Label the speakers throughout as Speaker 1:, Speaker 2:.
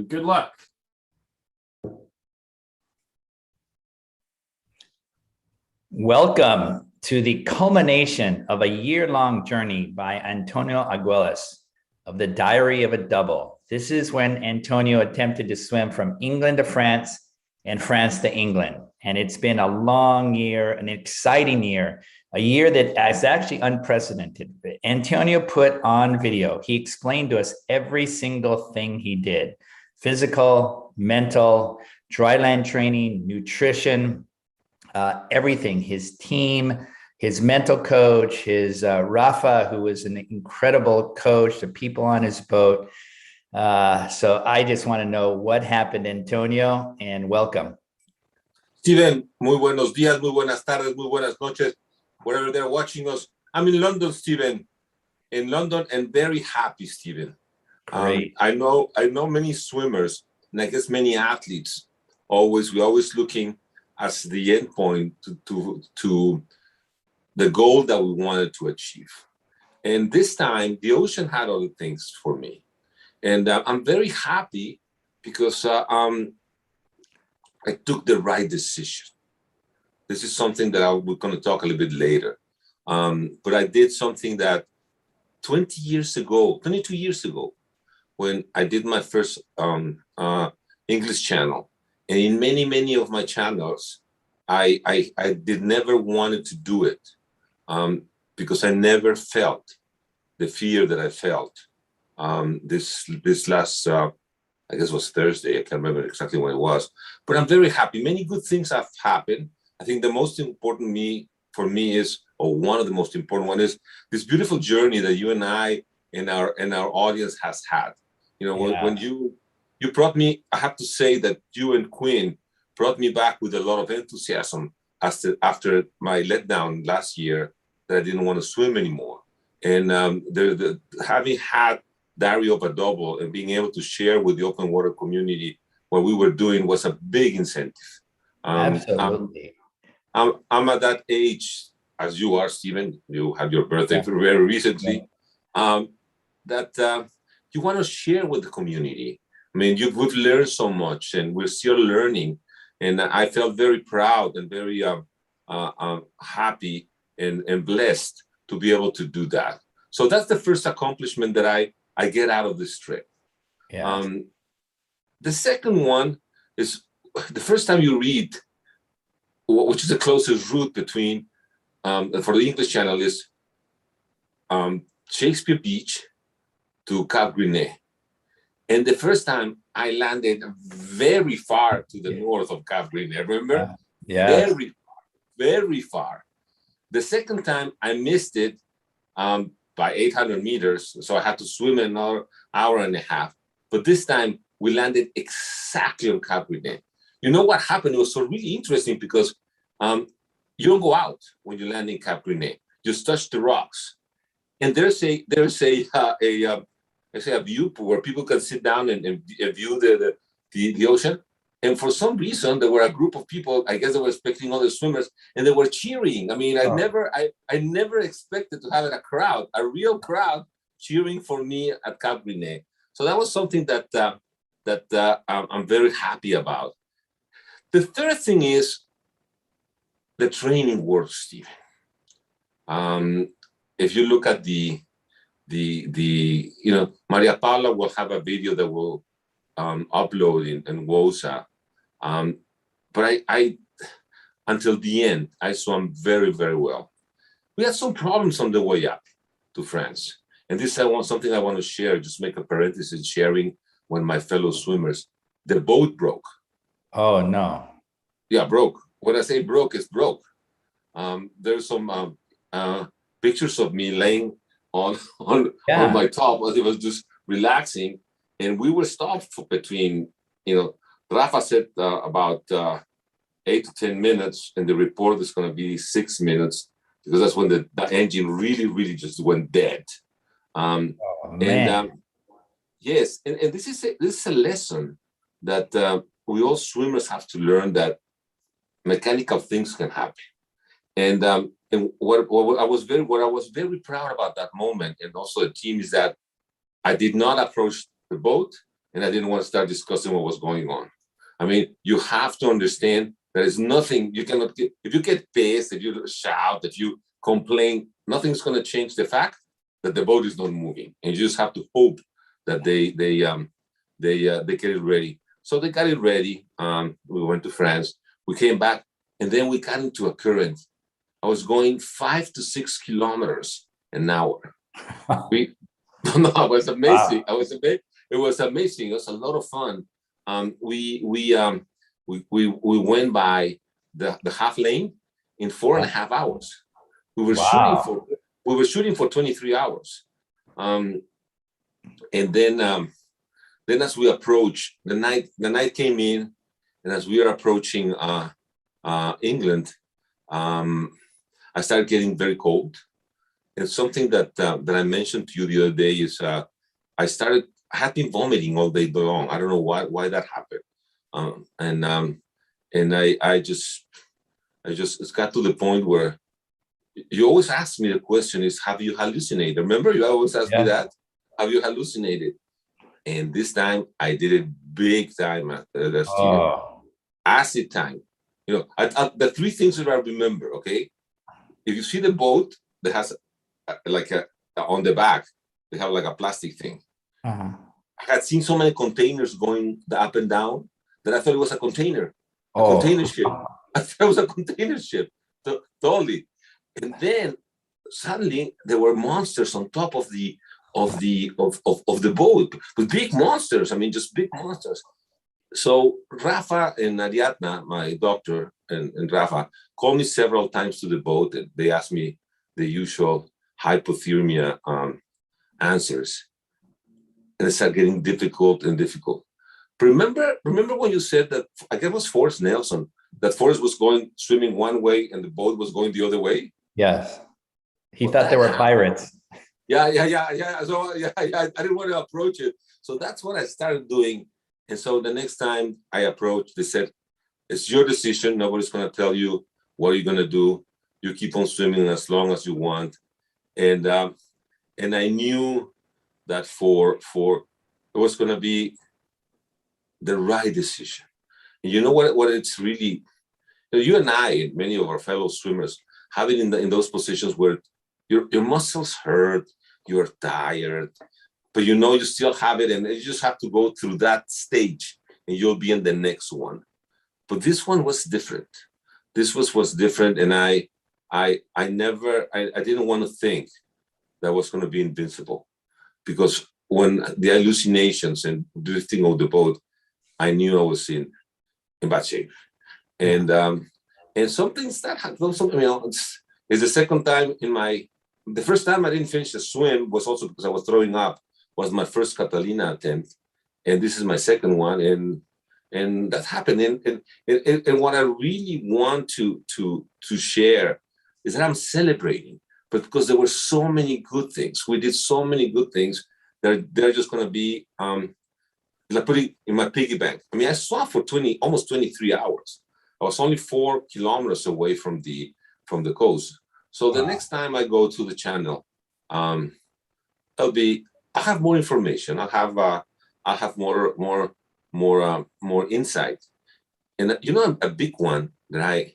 Speaker 1: and good luck.
Speaker 2: Welcome to the culmination of a year-long journey by Antonio Arguelles of the Diary of a Double. This is when Antonio attempted to swim from England to France and France to England. And it's been a long year, an exciting year, a year that is actually unprecedented. Antonio put on video, he explained to us every single thing he did: physical, mental, dryland training, nutrition, everything, his team, his mental coach, his Rafa, who was an incredible coach, the people on his boat. So I just want to know what happened, Antonio, and welcome.
Speaker 3: Steven, muy buenos días, muy buenas tardes, muy buenas noches, wherever they're watching us. I'm in London, Steven, in London, and very happy, Steven.
Speaker 2: Great.
Speaker 3: I know many swimmers, and I guess many athletes. We're always looking as the end point to the goal that we wanted to achieve. And this time, the ocean had other things for me. And I'm very happy because I took the right decision. This is something that we're going to talk a little bit later. But I did something that 22 years ago, when I did my first English channel, and in many of my channels, I did never wanted to do it because I never felt the fear that I felt this last, I guess it was Thursday. I can't remember exactly when it was, but I'm very happy. Many good things have happened. I think the most important for me is, or one of the most important one is this beautiful journey that you and I and our audience has had. You know,
Speaker 2: Yeah.
Speaker 3: when you brought me, I have to say that you and Quinn brought me back with a lot of enthusiasm after my letdown last year that I didn't want to swim anymore. And having had Diary of a Double and being able to share with the open water community what we were doing was a big incentive.
Speaker 2: Absolutely.
Speaker 3: I'm at that age, as you are, Stephen. You had your birthday very recently. That you want to share with the community. I mean, we've learned so much, and we're still learning. And I felt very proud and very happy and blessed to be able to do that. So that's the first accomplishment that I get out of this trip.
Speaker 2: Yeah.
Speaker 3: The second one is the first time you read, which is the closest route between, for the English channel, is Shakespeare Beach to Cap Grinet. And the first time I landed very far to the north of Cap Grinet, remember?
Speaker 2: Yeah.
Speaker 3: Very far. The second time I missed it by 800 meters, so I had to swim another hour and a half. But this time we landed exactly on Cap Grinet. You know what happened? It was so really interesting because you don't go out when you land in Cap Grinet. Just touch the rocks, and there's a view where people can sit down and view the ocean. And for some reason, there were a group of people, I guess they were expecting other swimmers, and they were cheering. I mean, I never expected to have a real crowd cheering for me at Cap Grinet. So that was something that I'm very happy about. The third thing is the training work, Stephen. If you look at Maria Paula will have a video that will upload in WOSA. But I until the end, I swam very, very well. We had some problems on the way up to France. And this something I want to share, just make a parenthesis sharing when my fellow swimmers, the boat broke.
Speaker 2: Oh, no.
Speaker 3: Yeah, broke. When I say broke, it's broke. There's some pictures of me laying on my top as it was just relaxing, and we were stopped for between, Rafa said about 8 to 10 minutes, and the report is going to be 6 minutes because that's when the engine really just went dead. Yes, and this is a lesson that we all swimmers have to learn, that mechanical things can happen. And what I was very proud about that moment, and also the team, is that I did not approach the boat and I didn't want to start discussing what was going on. I mean, you have to understand there is nothing you cannot get. If you get pissed, if you shout, if you complain, nothing's going to change the fact that the boat is not moving, and you just have to hope that they get it ready. So they got it ready. We went to France. We came back, and then we got into a current. I was going 5 to 6 kilometers an hour. It was amazing.
Speaker 2: Wow.
Speaker 3: It was amazing. It was a lot of fun. We went by the half lane in 4.5 hours. We were
Speaker 2: Wow.
Speaker 3: shooting for 23 hours. And then as we approached the night came in, and as we are approaching England, I started getting very cold. And something that I mentioned to you the other day is I had been vomiting all day long. I don't know why that happened. And I just it's got to the point where you always ask me the question is, have you hallucinated? Remember, you always ask me that. Have you hallucinated? And this time I did it big time, Steven.
Speaker 2: Oh,
Speaker 3: Acid time. You know, the three things that I remember, okay? If you see the boat that has on the back, they have like a plastic thing.
Speaker 2: uh-huh.
Speaker 3: I had seen so many containers going up and down that I thought it was a container ship. I thought it was a container ship, totally. And then suddenly there were monsters on top of the boat, with big monsters. I mean, just big monsters. So Rafa and Ariadna, my doctor, and Rafa called me several times to the boat, and they asked me the usual hypothermia answers, and it started getting difficult and difficult. Remember when you said that, I guess it was Forrest Nelson, that Forrest was swimming one way and the boat was going the other way?
Speaker 2: Yes. He
Speaker 3: Well,
Speaker 2: thought they were pirates.
Speaker 3: Yeah. So I didn't want to approach it. So that's what I started doing. And so the next time I approached, they said, it's your decision. Nobody's going to tell you what you're going to do. You keep on swimming as long as you want. And I knew that for it was going to be the right decision. And you know what it's really, you and I and many of our fellow swimmers have it in those positions where your muscles hurt, you're tired, but you know you still have it, and you just have to go through that stage and you'll be in the next one. But this one was different. This was different, and I didn't want to think that I was going to be invincible, because when the hallucinations and drifting of the boat, I knew I was in bad shape. And some things that happened, something else. It's the second time the first time I didn't finish the swim was also because I was throwing up. Was my first Catalina attempt, and this is my second one, and that happened. And what I really want to share is that I'm celebrating, but because there were so many good things, we did so many good things. They're just going to be like put it in my piggy bank. I mean, I swam for almost 23 hours. I was only 4 kilometers away from the coast. So the next time I go to the channel, I'll have more information. I'll have more insight. And a big one that I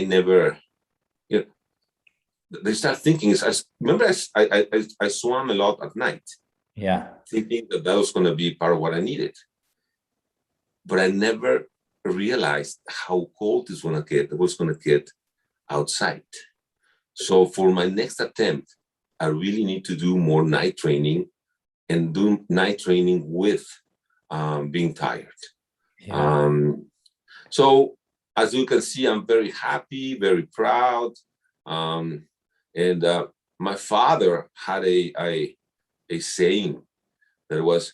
Speaker 3: never, they start thinking is, I swam a lot at night.
Speaker 2: Yeah.
Speaker 3: Thinking that was going to be part of what I needed. But I never realized how cold it was going to get outside. So for my next attempt, I really need to do more night training, and do night training with being tired.
Speaker 2: Yeah.
Speaker 3: So as you can see, I'm very happy, very proud. And my father had a saying that was,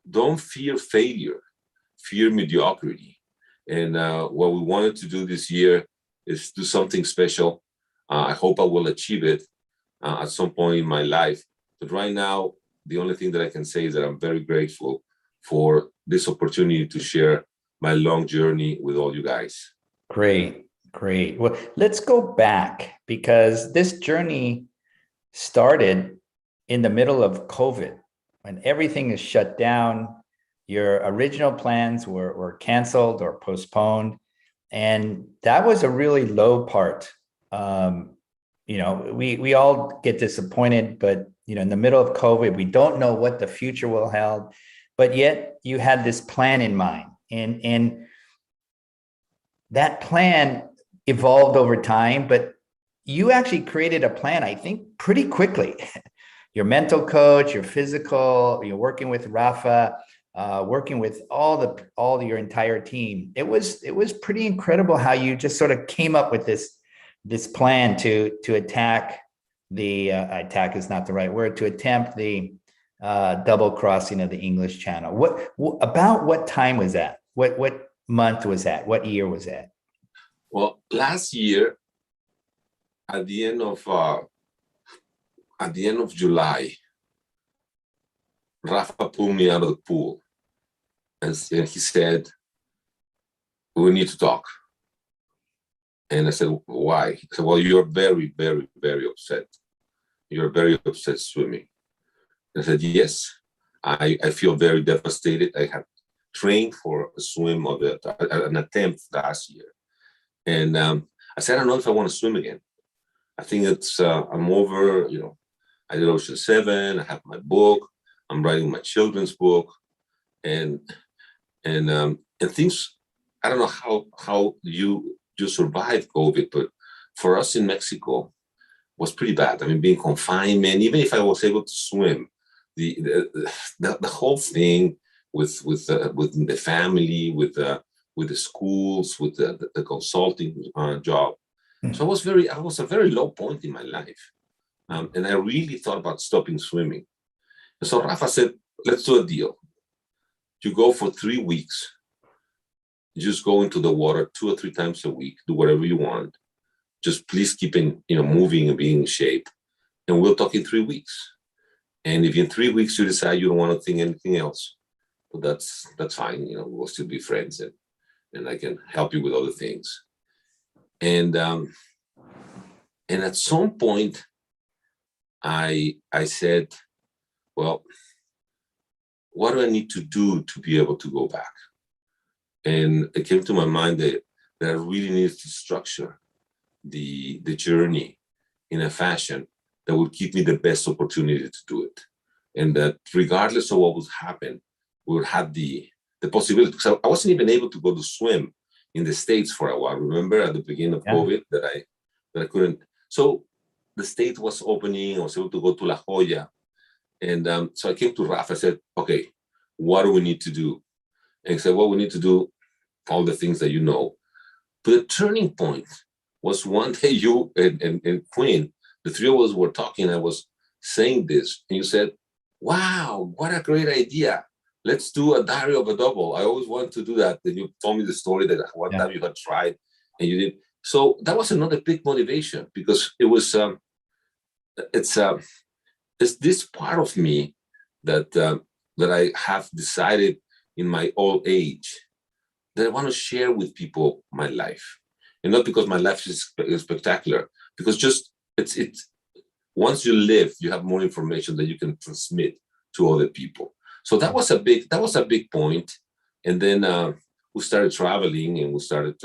Speaker 3: don't fear failure, fear mediocrity. And what we wanted to do this year is do something special. I hope I will achieve it at some point in my life. But right now, the only thing that I can say is that I'm very grateful for this opportunity to share my long journey with all you guys.
Speaker 2: Great. Well, let's go back, because this journey started in the middle of COVID, when everything is shut down. Your original plans were canceled or postponed. And that was a really low part. We all get disappointed, but in the middle of COVID, we don't know what the future will hold, but yet you had this plan in mind. And that plan evolved over time, but you actually created a plan, I think, pretty quickly. Your mental coach, your physical, you're working with Rafa, working with all your entire team. It was pretty incredible how you just sort of came up with this plan to attack the attack is not the right word, to attempt the double crossing of the English Channel. About what time was that? What month was that? What year was that?
Speaker 3: Well, last year, at the end of July, Rafa pulled me out of the pool, and he said, "We need to talk." And I said, "Why?" He said, "Well, you're very, very, very upset. You're very upset swimming." And I said, "Yes, I feel very devastated. I had trained for a swim of an attempt last year. And I said, I don't know if I want to swim again. I think I'm over, I did Ocean 7, I have my book, I'm writing my children's book, and things, I don't know how you survived COVID, but for us in Mexico was pretty bad. I mean, being confined, man, even if I was able to swim, the whole thing with the family, with the schools, with the consulting job. So I was a very low point in my life. And I really thought about stopping swimming. And so Rafa said, let's do a deal. You go for 3 weeks. You just go into the water 2 or 3 times a week, do whatever you want. Just please keep moving and being in shape. And we'll talk in 3 weeks. And if in 3 weeks you decide you don't want to think anything else, well, that's fine. We'll still be friends, and I can help you with other things. And at some point, I said, well, what do I need to do to be able to go back? And it came to my mind that I really needed to structure the journey in a fashion that would give me the best opportunity to do it. And that regardless of what would happen, we would have the possibility, because I wasn't even able to go to swim in the States for a while. Remember at the beginning of COVID that I couldn't. So the state was opening, I was able to go to La Jolla. And so I came to Rafa, I said, okay, what do we need to do? And he said, well, we need to do all the things that you know. But the turning point was one day you and Quinn, the three of us were talking, I was saying this, and you said, wow, what a great idea. Let's do a diary of a double. I always wanted to do that. Then you told me the story that one time you had tried and you did. So that was another big motivation, because it was, it's this part of me that I have decided in my old age that I want to share with people my life. And not because my life is spectacular, because just it's once you live, you have more information that you can transmit to other people. So that was a big point. And then we started traveling, and we started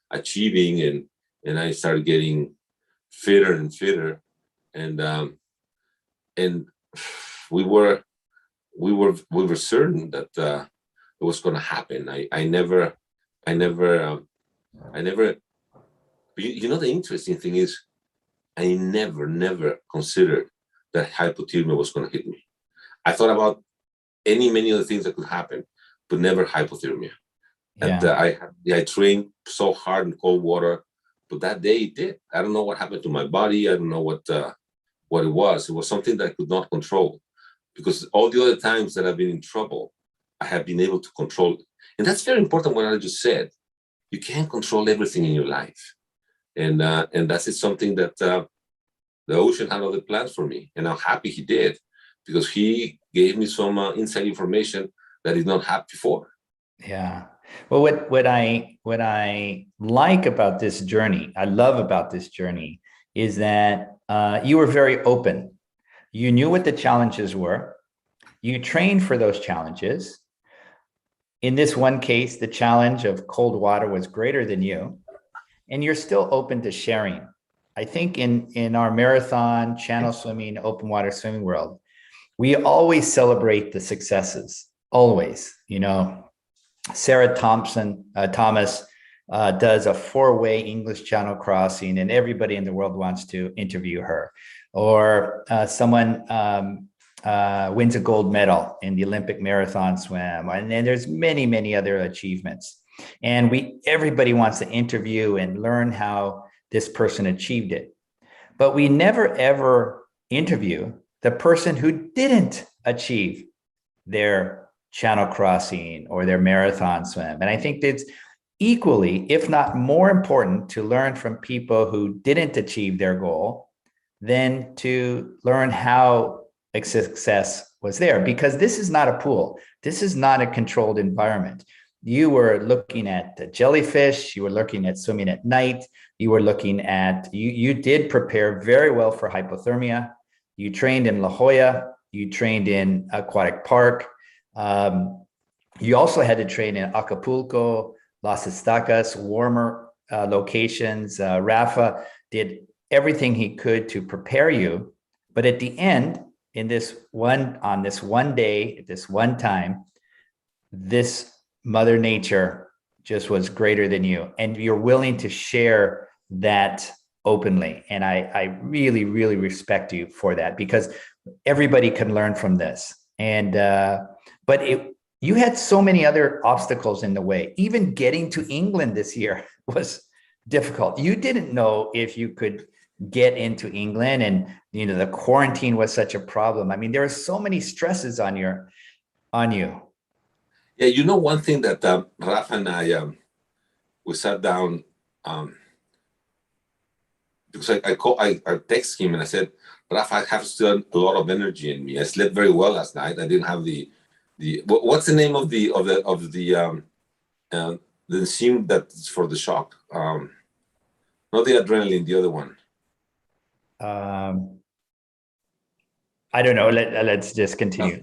Speaker 3: achieving, and I started getting fitter and fitter, and we were certain that it was going to happen. I never. The interesting thing is, I never considered that hypothermia was going to hit me. I thought about many other things that could happen, but never hypothermia. And I trained so hard in cold water, but that day it did. I don't know what happened to my body. I don't know what it was. It was something that I could not control, because all the other times that I've been in trouble, I have been able to control it. And that's very important, what I just said. You can't control everything in your life. And that's something that the ocean had other plans for me. And I'm happy he did, because he gave me some inside information that I did not have before.
Speaker 2: Yeah. Well, what I like about this journey, I love about this journey, is that you were very open. You knew what the challenges were. You trained for those challenges. in this one case, the challenge of cold water was greater than you, and you're still open to sharing. I think in our marathon, channel swimming, open water swimming world, we always celebrate the successes, always. You know, Sarah Thomas does a 4-way English Channel crossing, and everybody in the world wants to interview her. Or someone wins a gold medal in the Olympic marathon swim, and then there's many, many other achievements. And everybody wants to interview and learn how this person achieved it. But we never ever interview the person who didn't achieve their channel crossing or their marathon swim. And I think it's equally, if not more important, to learn from people who didn't achieve their goal than to learn how a success was there, because this is not a pool. This is not a controlled environment. You were looking at the jellyfish, you were looking at swimming at night, you were looking at, you did prepare very well for hypothermia. You trained in La Jolla, you trained in Aquatic Park. You also had to train in Acapulco, Las Estacas, warmer locations. Rafa did everything he could to prepare you. But at the end, on this one day, at this one time, this Mother Nature just was greater than you. And you're willing to share that openly. And I really, really respect you for that, because everybody can learn from this. And, but you had so many other obstacles in the way. Even getting to England this year was difficult. You didn't know if you could get into England, and, you know, the quarantine was such a problem. I mean, there are so many stresses on you.
Speaker 3: Yeah, you know, one thing that Rafa and I, we sat down, because I text him and I said, Rafa, I have still a lot of energy in me. I slept very well last night. I didn't have the what's the name of the enzyme that's for the shock? Not the adrenaline, the other one.
Speaker 2: I don't know. Let's just continue.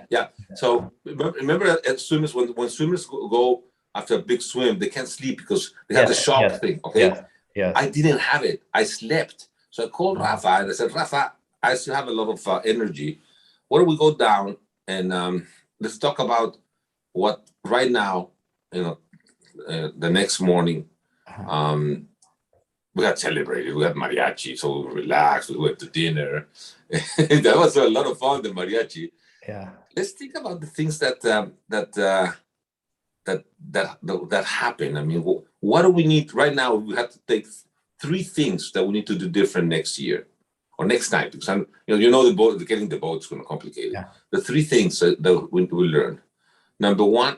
Speaker 3: Yeah. So remember, swimmers, when swimmers go after a big swim, they can't sleep because they have the shock thing. Okay.
Speaker 2: Yeah.
Speaker 3: I didn't have it. I slept. So I called Rafa and I said, Rafa, I still have a lot of energy. Why don't we go down and let's talk about what right now, you know, the next morning, we had celebrated. We had mariachi, so we relaxed. We went to dinner. That was a lot of fun, the mariachi.
Speaker 2: Yeah.
Speaker 3: Let's think about the things that happen. I mean, what do we need right now? We have to take 3 things that we need to do different next year or next night, because the boat, getting the boat is going to complicate it.
Speaker 2: Yeah.
Speaker 3: The 3 things that we learn. Number 1,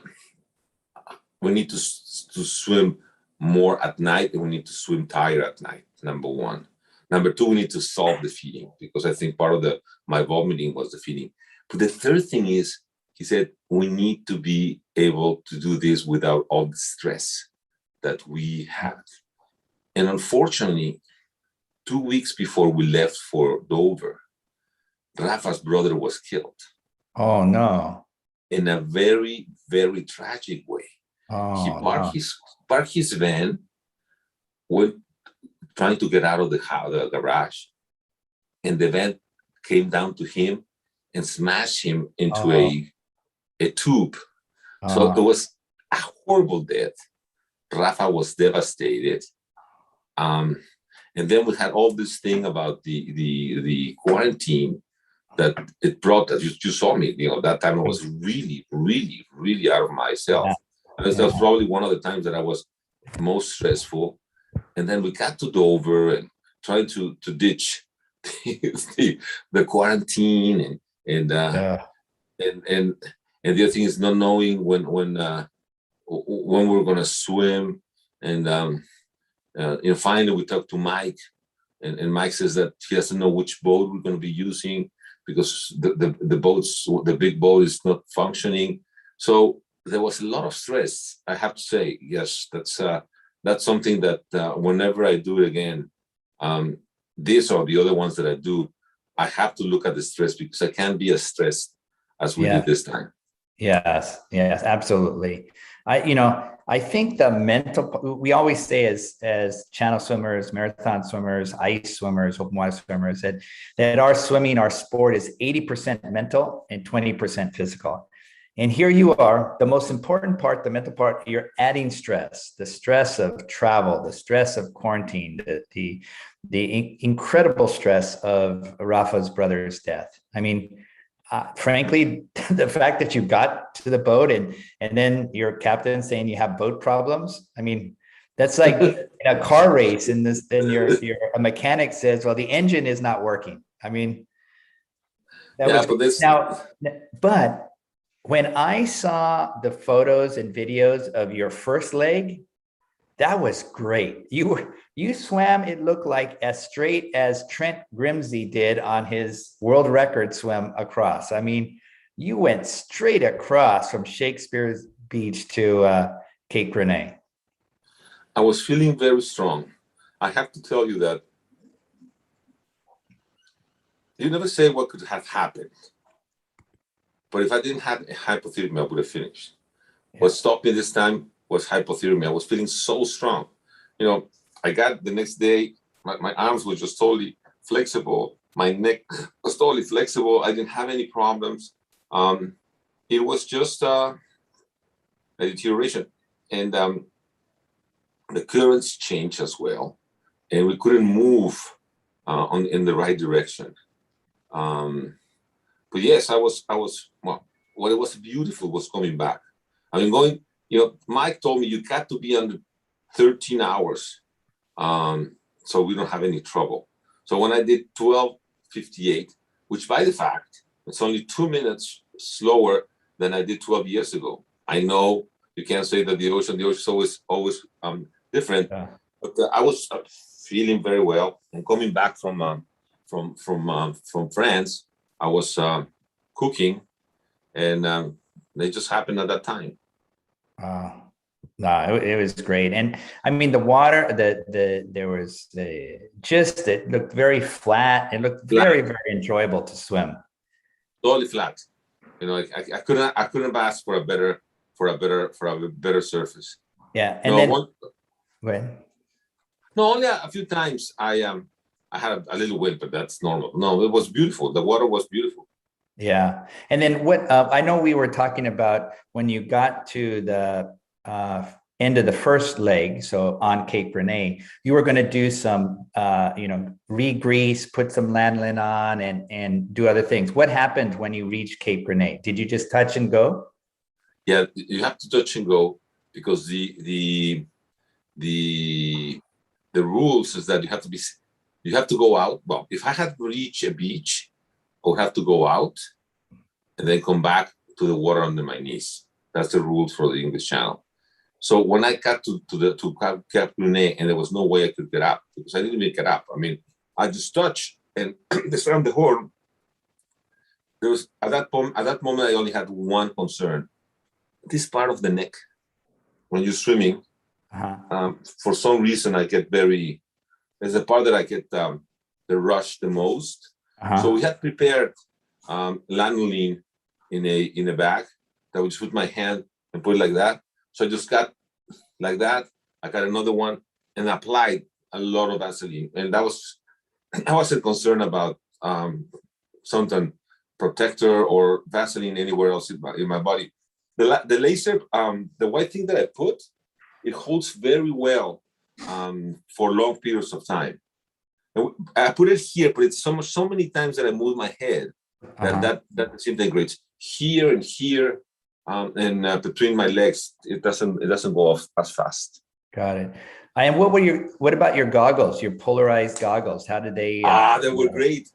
Speaker 3: we need to swim more at night, and we need to swim tired at night. Number 1. Number 2, we need to solve the feeding, because I think part of my vomiting was the feeding. But the third thing is, he said, we need to be able to do this without all the stress that we have. And unfortunately, 2 weeks before we left for Dover, Rafa's brother was killed.
Speaker 2: Oh, no.
Speaker 3: In a very, very tragic way.
Speaker 2: Oh,
Speaker 3: he parked his van, went trying to get out of the garage, and the van came down to him and smashed him into a tube. So it was a horrible death. Rafa was devastated. And then we had all this thing about the quarantine that it brought. As you saw me, that time I was really, really, really out of myself. Yeah. That was probably one of the times that I was most stressful. And then we got to Dover and tried to ditch the quarantine and the other thing is not knowing when we're going to swim. And finally we talked to Mike, and Mike says that he doesn't know which boat we're going to be using because the big boat is not functioning. So there was a lot of stress, I have to say. Yes, that's something that whenever I do it again, this or the other ones that I do, I have to look at the stress, because I can't be as stressed as we did this time.
Speaker 2: Yes, yes, absolutely. I think the mental, we always say as channel swimmers, marathon swimmers, ice swimmers, open water swimmers, that our swimming, our sport is 80% mental and 20% physical. And here you are, the most important part, the mental part, you're adding stress, the stress of travel, the stress of quarantine, the incredible stress of Rafa's brother's death. I mean, frankly, the fact that you got to the boat and then your captain saying you have boat problems. I mean, that's like in a car race and this, then your a mechanic says, well, the engine is not working. I mean, that
Speaker 3: Yeah,
Speaker 2: was
Speaker 3: but this,
Speaker 2: now, but when I saw the photos and videos of your first leg, that was great. You swam, it looked like as straight as Trent Grimsey did on his world record swim across. I mean, you went straight across from Shakespeare's Beach to Cape Grenade.
Speaker 3: I was feeling very strong. I have to tell you that you never say what could have happened. But if I didn't have hypothermia, I would have finished.
Speaker 2: Yeah.
Speaker 3: What stopped me this time was hypothermia. I was feeling so strong. I got the next day, my arms were just totally flexible. My neck was totally flexible. I didn't have any problems. It was just a deterioration. And the currents changed as well. And we couldn't move in the right direction. But yes, well, what was beautiful was coming back. I mean, Mike told me you got to be under 13 hours so we don't have any trouble. So when I did 12:58, which by the fact, it's only 2 minutes slower than I did 12 years ago. I know you can't say that the ocean is always different,
Speaker 2: Yeah.
Speaker 3: but I was feeling very well. And coming back from France, I was cooking, and they just happened at that time.
Speaker 2: No, it was great. And I mean, the water, there was it looked very flat. It looked
Speaker 3: Flat,
Speaker 2: very, very enjoyable to swim.
Speaker 3: totally flat. I couldn't ask for a better surface.
Speaker 2: Yeah. And
Speaker 3: No,
Speaker 2: then,
Speaker 3: one,
Speaker 2: when,
Speaker 3: no, only a few times I had a little wind, but that's normal. No, it was beautiful. The water was beautiful.
Speaker 2: yeah. And then what, I know we were talking about when you got to the end of the first leg, so on Cape Renee, you were going to do some, re-grease, put some lanolin on and do other things. What happened when you reached Cape Renee? Did you just touch and go?
Speaker 3: Yeah, you have to touch and go because the rules is that you have to go out. Well, if I had reached a beach, I would have to go out and then come back to the water under my knees. That's the rules for the English Channel. So when I got to Cap Brunei, and there was no way I could get up because I didn't even get up. I mean, I just touched and they slammed the horn. There was at that moment I only had one concern. This part of the neck, when you're swimming, for some reason I get there's a part that I get the rush the most. So we had prepared lanolin in a bag that would just put my hand and put it like that. So I just got like that. I got another one and applied a lot of Vaseline. And I wasn't concerned about something protector or Vaseline anywhere else in my body. The laser, the white thing that I put, it holds very well for long periods of time. And I put it here, but it's so many times that I move my head that disintegrates here and here. And between my legs, it doesn't go off as fast.
Speaker 2: Got it. And what about your goggles, your polarized goggles? How did they?
Speaker 3: They were great.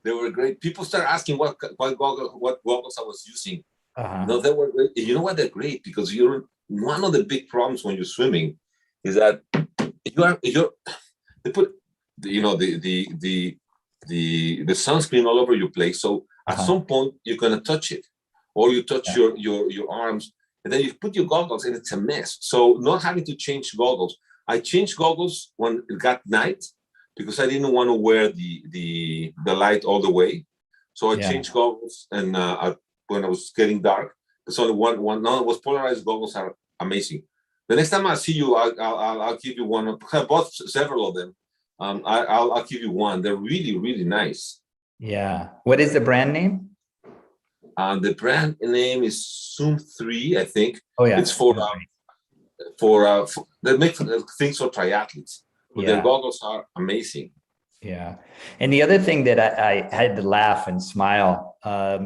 Speaker 3: They were great. People started asking what goggles I was using. No, they were great. You know why they're great? Because one of the big problems when you're swimming is that they put the sunscreen all over your place. So at some point you're gonna touch it, or you touch your arms, and then you put your goggles and it's a mess. So not having to change goggles. I changed goggles when it got night because I didn't want to wear the light all the way. So I changed goggles and when it was getting dark. There's only one. No, those polarized goggles are amazing. The next time I see you, I'll give you one. I bought several of them. I'll give you one. They're really, really nice.
Speaker 2: Yeah. What is the brand name?
Speaker 3: The brand name is Zoom 3, I think.
Speaker 2: Oh yeah.
Speaker 3: It's for they make things for triathletes. But their goggles are amazing.
Speaker 2: Yeah. And the other thing that I had to laugh and smile,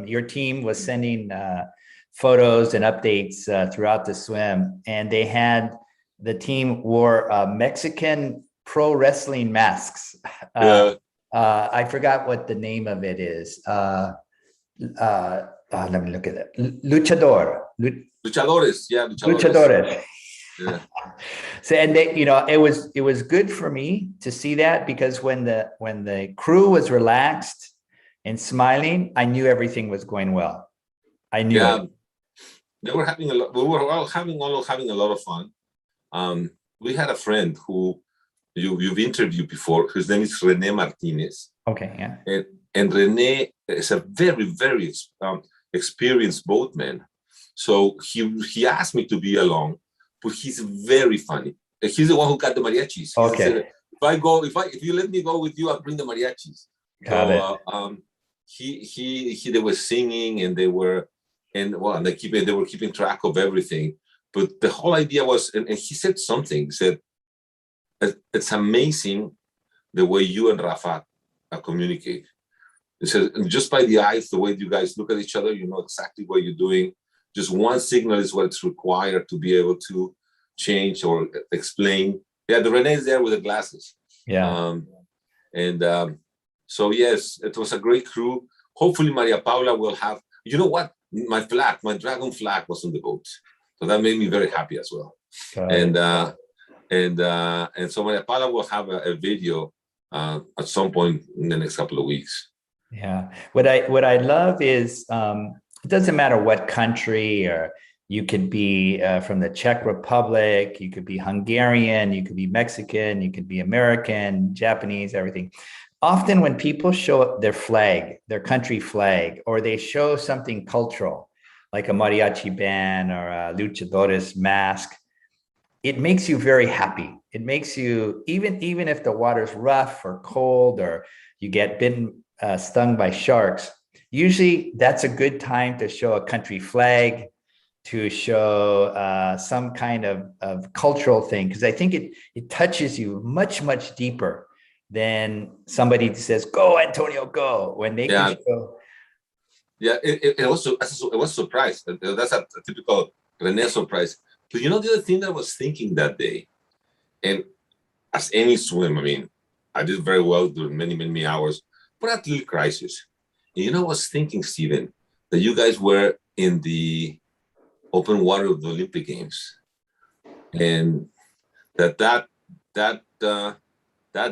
Speaker 2: your team was sending photos and updates throughout the swim, and they had the team wore Mexican pro wrestling masks. I forgot what the name of it is. Let me look at it.
Speaker 3: Luchadores, yeah,
Speaker 2: luchadores.
Speaker 3: Yeah.
Speaker 2: So, and they, it was good for me to see that, because when the crew was relaxed and smiling, I knew everything was going well. I knew it.
Speaker 3: They were having a lot. We were all having a lot of fun. We had a friend who you've interviewed before. His name is Rene Martinez.
Speaker 2: Okay, yeah.
Speaker 3: And Rene is a very, very experienced boatman. So he asked me to be along, but he's very funny. He's the one who got the mariachis.
Speaker 2: Okay.
Speaker 3: Said, if you let me go with you, I'll bring the mariachis.
Speaker 2: Got
Speaker 3: it. They were singing, and they were keeping track of everything. But the whole idea was, and he said something. He said, "It's amazing the way you and Rafa communicate." He said, just by the eyes, the way you guys look at each other, you know exactly what you're doing. Just one signal is what's required to be able to change or explain. Yeah, the Rene's there with the glasses.
Speaker 2: Yeah.
Speaker 3: So yes, it was a great crew. Hopefully Maria Paula will have, you know what? My dragon flag was on the boat. So that made me very happy as well. And so Maria Paula will have a video at some point in the next couple of weeks.
Speaker 2: Yeah. What I love is, it doesn't matter what country, or you could be from the Czech Republic, you could be Hungarian, you could be Mexican, you could be American, Japanese, everything. Often when people show their flag, their country flag, or they show something cultural, like a mariachi band or a luchadores mask, it makes you very happy. It makes you, even if the water's rough or cold, or you get bitten, stung by sharks, usually that's a good time to show a country flag, to show some kind of cultural thing, because I think it touches you much, much deeper than somebody says, "Go, Antonio, go," when they can show.
Speaker 3: Yeah, it was a surprise. That's a typical Rene surprise. But you know, the other thing that I was thinking that day, and as any swim, I mean, I did very well during many, many hours, but at little crisis. And you know, I was thinking, Steven, that you guys were in the open water of the Olympic Games, and that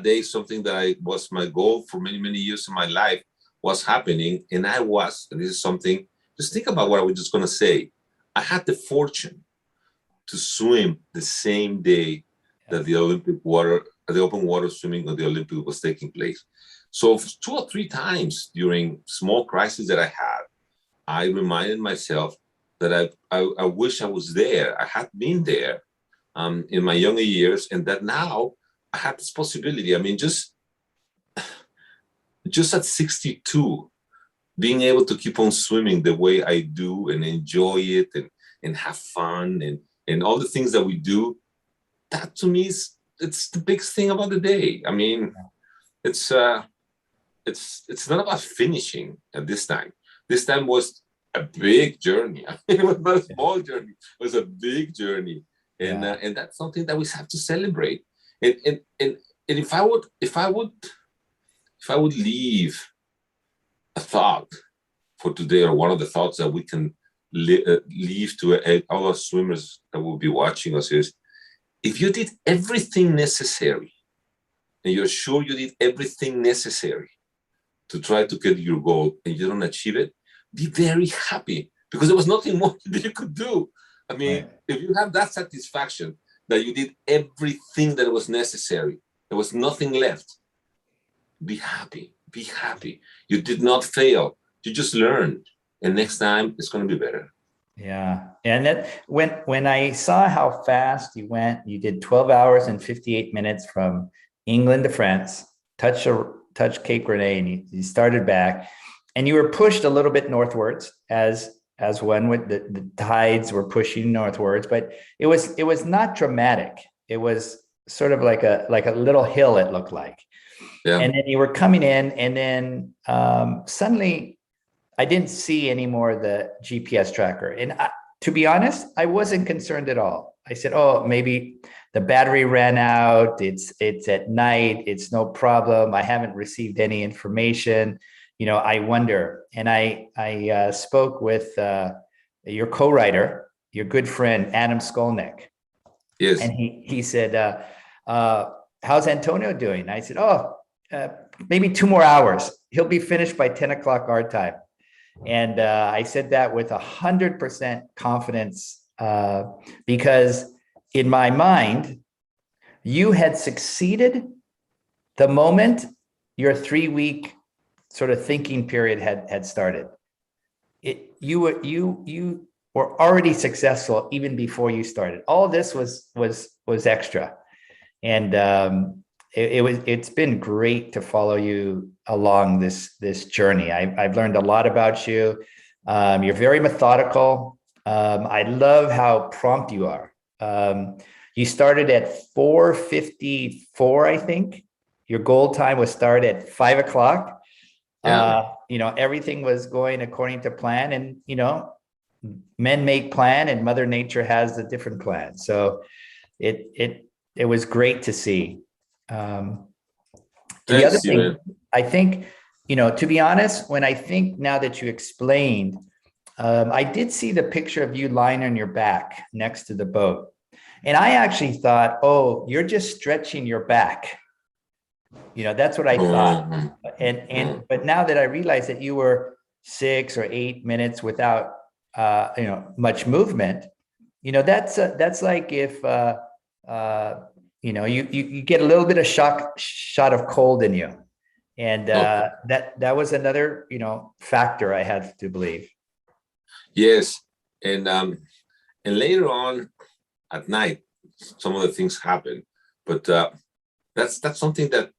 Speaker 3: day, something that was my goal for many, many years in my life was happening. And and this is something, just think about what I was just going to say. I had the fortune to swim the same day that the open water swimming of the Olympic was taking place. So 2 or 3 times during small crises that I had, I reminded myself that I wish I was there. I had been there in my younger years, and that now I had this possibility. I mean, just at 62, being able to keep on swimming the way I do and enjoy it and have fun and all the things that we do, that to me it's the biggest thing about the day. I mean, it's not about finishing at this time. This time was a big journey. I mean, it was not a small journey. It was a big journey, and that's something that we have to celebrate. And if I would leave a thought for today, or one of the thoughts that we can leave to all our swimmers that will be watching us, is, if you did everything necessary, and you're sure you did everything necessary to try to get your goal, and you don't achieve it, be very happy, because there was nothing more that you could do. I mean, if you have that satisfaction that you did everything that was necessary, there was nothing left, be happy. Be happy. You did not fail. You just learned, and next time it's going to be better.
Speaker 2: Yeah. And that when I saw how fast you went, you did 12 hours and 58 minutes from England to France, touch Cape Rene, and you started back, and you were pushed a little bit northwards as one with the tides were pushing northwards, but it was not dramatic. It was sort of like a little hill, it looked like.
Speaker 3: Yeah.
Speaker 2: And then you were coming in, and then suddenly I didn't see any more of the GPS tracker. And to be honest, I wasn't concerned at all. I said, oh, maybe the battery ran out. It's at night. It's no problem. I haven't received any information. I wonder. And I spoke with your co-writer, your good friend, Adam Skolnick.
Speaker 3: Yes.
Speaker 2: And he said, how's Antonio doing? I said, oh, maybe 2 more hours. He'll be finished by 10 o'clock our time. And I said that with 100% confidence because in my mind, you had succeeded the moment your 3-week sort of thinking period had started. You were already successful even before you started. All this was extra, and it's been great to follow you along this journey. I've learned a lot about you. You're very methodical. I love how prompt you are. You started at 4:54, I think. Your goal time was start at 5 o'clock.
Speaker 3: Yeah.
Speaker 2: Everything was going according to plan, and men make plan, and Mother Nature has a different plan. So it was great to see. The other thing, I think, to be honest, when I think now that you explained, I did see the picture of you lying on your back next to the boat. And I actually thought, oh, you're just stretching your back. That's what I thought. But now that I realize that you were 6 or 8 minutes without, much movement, that's like if, you get a little bit of shot of cold in you. And that was another, factor I had to believe.
Speaker 3: Yes. And later on at night, some of the things happen, but that's something that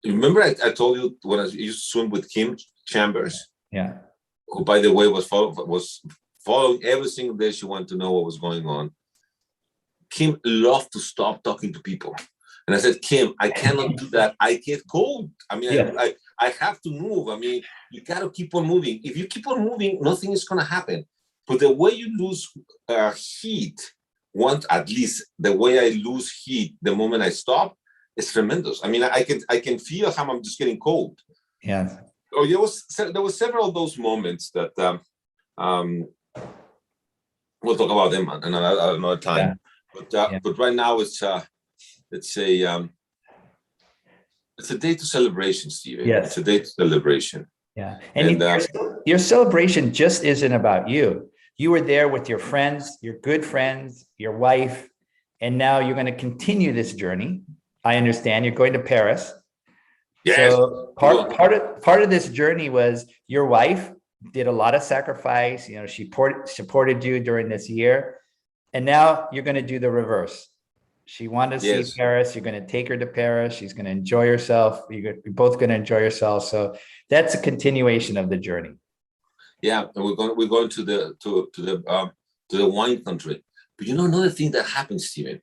Speaker 3: remember I told you when I used to swim with Kim Chambers,
Speaker 2: Yeah,
Speaker 3: who by the way was following every single day. She wanted to know what was going on. Kim loved to stop talking to people, and I said, Kim, I cannot do that. I get cold. I mean, yeah. I have to move. I mean, you got to keep on moving. If you keep on moving, nothing is going to happen. But the way you lose heat, at least the way I lose heat the moment I stop, is tremendous. I mean, I can feel how I'm just getting cold.
Speaker 2: Yeah.
Speaker 3: Oh, there was several of those moments that we'll talk about them another time. Yeah. But right now it's a day to celebration, Steven.
Speaker 2: Yes.
Speaker 3: It's a day to celebration.
Speaker 2: Yeah. And your celebration just isn't about you. You were there with your friends, your good friends, your wife, and now you're going to continue this journey. I understand you're going to Paris. Yes. So part of this journey was your wife did a lot of sacrifice. She supported you during this year, and now you're going to do the reverse. She wanted to see Paris. You're going to take her to Paris. She's going to enjoy herself. You're both going to enjoy yourself. So that's a continuation of the journey.
Speaker 3: Yeah, and we're going to the wine country. But another thing that happens, Steven,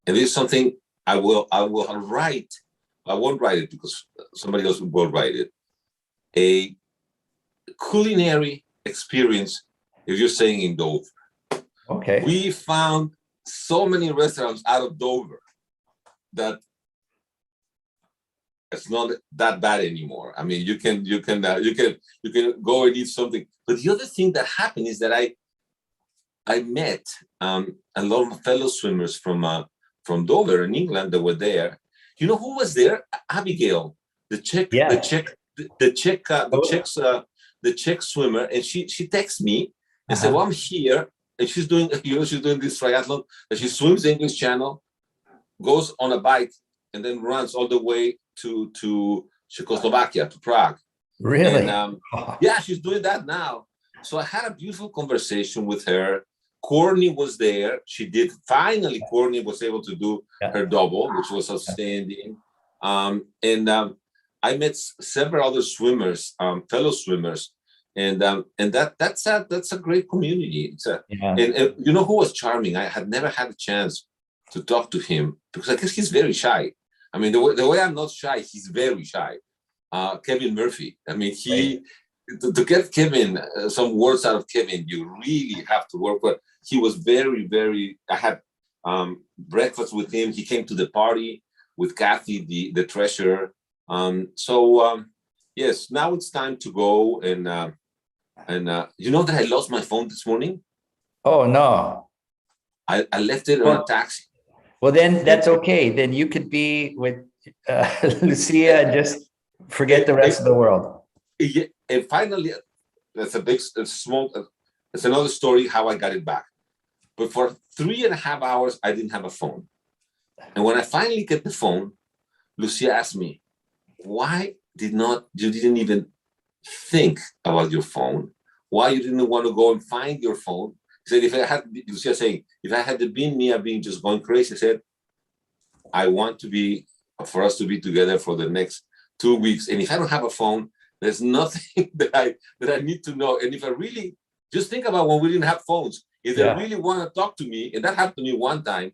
Speaker 3: and this is something I will write. I won't write it because somebody else will write it. A culinary experience, if you're staying in Dover.
Speaker 2: Okay.
Speaker 3: We found so many restaurants out of Dover that it's not that bad anymore. I mean, you can go and eat something. But the other thing that happened is that I met a lot of fellow swimmers from Dover in England that were there. You know who was there? Abigail, the Czech swimmer, and she texted me and said, "Well, I'm here." And she's doing this triathlon, and she swims the English Channel, goes on a bike, and then runs all the way to Czechoslovakia, to Prague.
Speaker 2: Really?
Speaker 3: And, yeah, she's doing that now. So I had a beautiful conversation with her. Courtney was there. Finally, Courtney was able to do her double, which was outstanding. I met several other swimmers, fellow swimmers, and that's a great community. And you know who was charming? I had never had a chance to talk to him because I guess he's very shy. I mean, the way I'm not shy, he's very shy. Kevin Murphy. I mean, to get Kevin, some words out of Kevin, you really have to work with. He was very, very. I had breakfast with him. He came to the party with Kathy, the treasurer. Yes, now it's time to go. And you know that I lost my phone this morning.
Speaker 2: Oh no!
Speaker 3: I left it on a taxi.
Speaker 2: Well, then that's okay. Then you could be with Lucia and just forget the rest of the world.
Speaker 3: Yeah, and finally, it's another story how I got it back. But for 3.5 hours, I didn't have a phone. And when I finally get the phone, Lucia asked me, why you didn't even think about your phone? Why you didn't want to go and find your phone? He said, Lucia saying, if I had been me, I'd been just going crazy. I said, I want for us to be together for the next 2 weeks. And if I don't have a phone, there's nothing that I need to know. And if I really just think about when we didn't have phones, if they really want to talk to me, and that happened to me one time,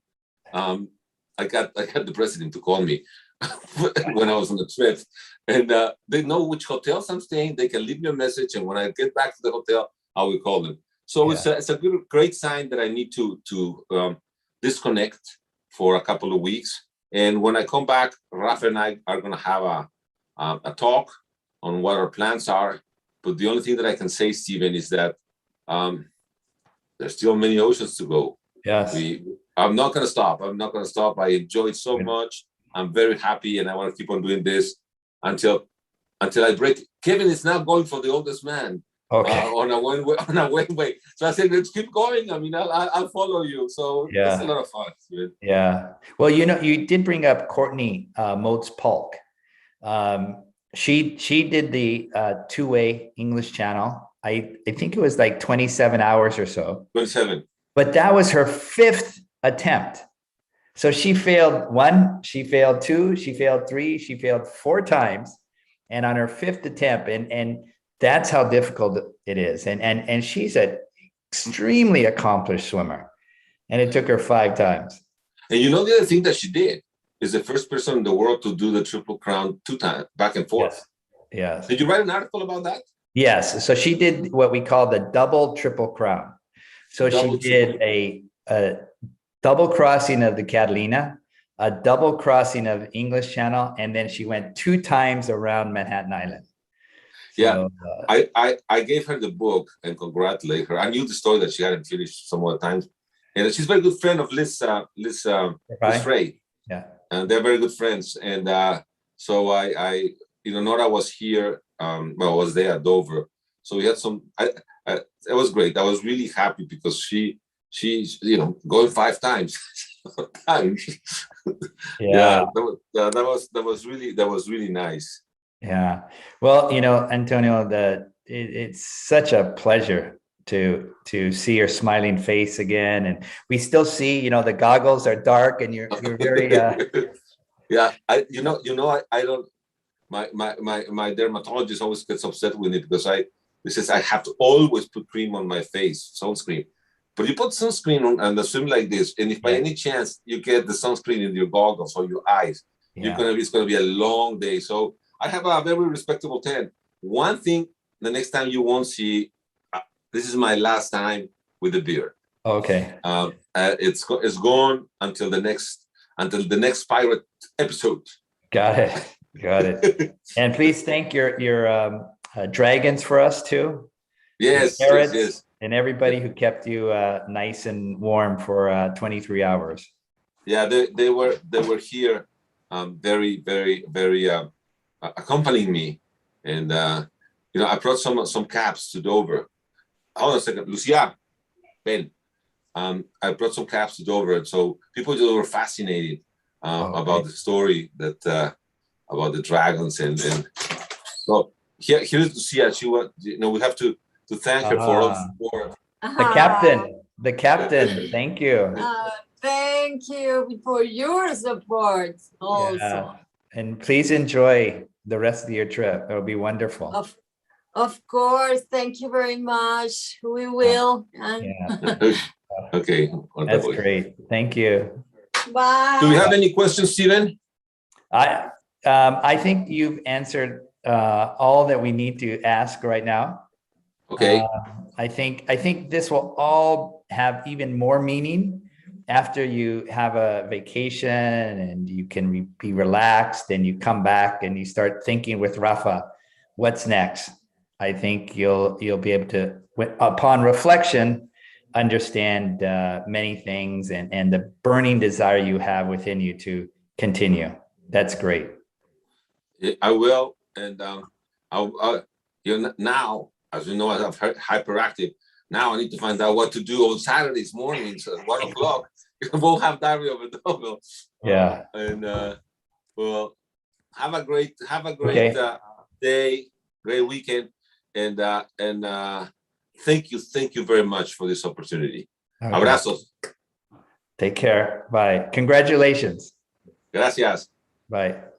Speaker 3: I got the president to call me when I was on the trip, and they know which hotels I'm staying. They can leave me a message, and when I get back to the hotel, I will call them. So it's a great sign that I need to disconnect for a couple of weeks. And when I come back, Rafa and I are going to have a talk on what our plans are. But the only thing that I can say, Steven, is that there's still many oceans to go.
Speaker 2: Yes.
Speaker 3: I'm not going to stop. I enjoy it so much. I'm very happy, and I want to keep on doing this until I break. Kevin is now going for the oldest man. Okay. On a one way. So I said, let's keep going. I mean, I'll follow you. So it's a lot of fun. Dude.
Speaker 2: Yeah. Well, you did bring up Courtney Motes-Polk. She did the two-way English channel. I think it was like 27 hours or so. 27. But that was her 5th attempt. So she failed 1, she failed 2, she failed 3, she failed 4 times. And on her 5th attempt, and that's how difficult it is. And she's an extremely accomplished swimmer. And it took her 5 times. And you know, the other thing that she did is the first person in the world to do the Triple Crown 2 times, back and forth. Yes. Did you write an article about that? Yes. So she did what we call the double Triple Crown. So she did a double crossing of the Catalina, a double crossing of English Channel, and then she went 2 times around Manhattan Island. So, I gave her the book and congratulate her. I knew the story that she hadn't finished some other times, and she's a very good friend of Liz Frey. Yeah, and they're very good friends. And so I Nora was here. I was there at Dover, so we had some. It was great. I was really happy because she's going 5 times. Yeah, that was really nice. Yeah. Well, Antonio, it's such a pleasure to see your smiling face again. And we still see, the goggles are dark and you're very yeah. I don't, my dermatologist always gets upset with me because he says I have to always put cream on my face, sunscreen. But you put sunscreen on and swim like this, and if by any chance you get the sunscreen in your goggles or your eyes, it's gonna be a long day. So I have a very respectable tan. One thing, the next time you won't see, this is my last time with the beard. Okay. It's gone until the next pirate episode. Got it. And please thank your dragons for us too. Yes. Yes. And everybody who kept you nice and warm for 23 hours. Yeah, they were here, very, very, very accompanying me, and I brought some caps to Dover. Hold on a second, Lucia, Ben. I brought some caps to Dover, and so people were fascinated about the story that about the dragons, and so here's Lucia. She was, we have to
Speaker 3: to thank her for all the support.
Speaker 2: The captain, thank you.
Speaker 1: Thank you for your support also.
Speaker 2: Yeah. And please enjoy the rest of your trip. It'll be wonderful.
Speaker 1: Of course. Thank you very much. We will.
Speaker 2: Yeah.
Speaker 3: Okay.
Speaker 2: That's great. Thank you.
Speaker 1: Bye.
Speaker 3: Do we have any questions, Steven?
Speaker 2: I think you've answered all that we need to ask right now.
Speaker 3: Okay.
Speaker 2: I think this will all have even more meaning after you have a vacation and you can be relaxed and you come back and you start thinking with Rafa, what's next? I think you'll be able to, upon reflection, understand many things and the burning desire you have within you to continue. That's great.
Speaker 3: I will, and now, as you know, I'm hyperactive. Now I need to find out what to do on Saturdays mornings at 1 o'clock. We'll have Diary of a Double.
Speaker 2: Yeah.
Speaker 3: Well, have a great day, great weekend, and thank you very much for this opportunity. Okay. Abrazos.
Speaker 2: Take care. Bye. Congratulations.
Speaker 3: Gracias.
Speaker 2: Bye.